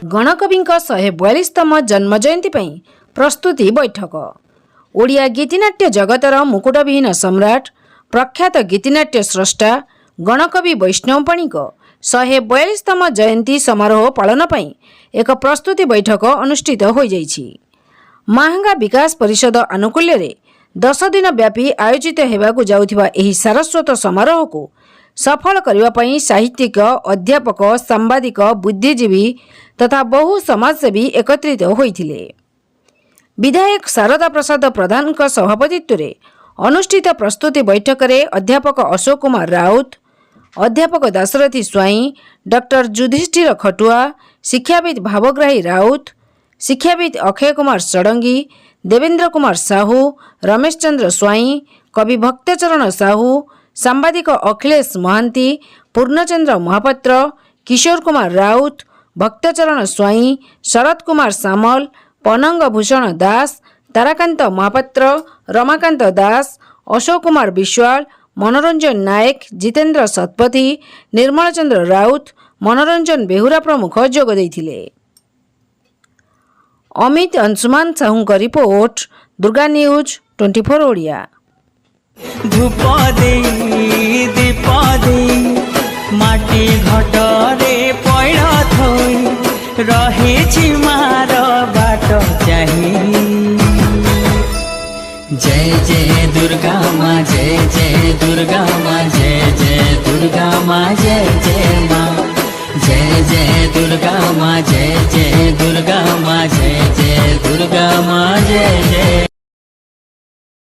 गणकविंक 142तम जन्म जयंती पई प्रस्तुति बैठक। ओडिया गीतिनाट्य जगतर मुकुटविहीन सम्राट प्रख्यात गीतिनाट्य स्रष्टा गणकवि वैष्णव पणिक 142तम जयंती समारोह पालन पई एक प्रस्तुति बैठक अनुष्ठित हो जाइछि। महांगा विकास परिषद आनुकूल्य रे 10 दिन व्यापी आयोजित हेबाकु जाउथिबा एही सारस्वत समारोह को सफल करने पई साहित्यिक, अध्यापक, सांबादिक, बुद्धिजीवी तथा बहु समाजसेवी एकत्रित होइथिले। विधायक शारदा प्रसाद प्रधान सभापतित्व रे अनुष्ठित प्रस्तुति बैठक रे अध्यापक अशोक कुमार राउत, अध्यापक दाशरथी स्वाई, डॉक्टर युधिष्ठिर खटुआ, शिक्षाविद भावग्राही राउत, शिक्षाविद अक्षय कुमार षडंगी, देवेंद्र कुमार साहू, रमेश चंद्र स्वाई, कवि भक्तचरण साहू, सांबादिक अखिलेश महांती, पूर्णचंद्र महापात्र, किशोर कुमार राउत, भक्तचरण स्वाई, शरद कुमार सामल, पनंग भूषण दास, ताराकांत महापात्र, रमाकांत दास, अशोक कुमार विश्वाल, मनोरंजन नायक, जितेंद्र शतपथी, निर्मल चंद्र राउत, मनोरंजन बेहुरा प्रमुख जोग देइथिले। अमित अंशुमान साहू का रिपोर्ट, दुर्गा न्यूज 24 ओडिया। धूप दे दीप दे माटी घटरे पैड़ थई रहे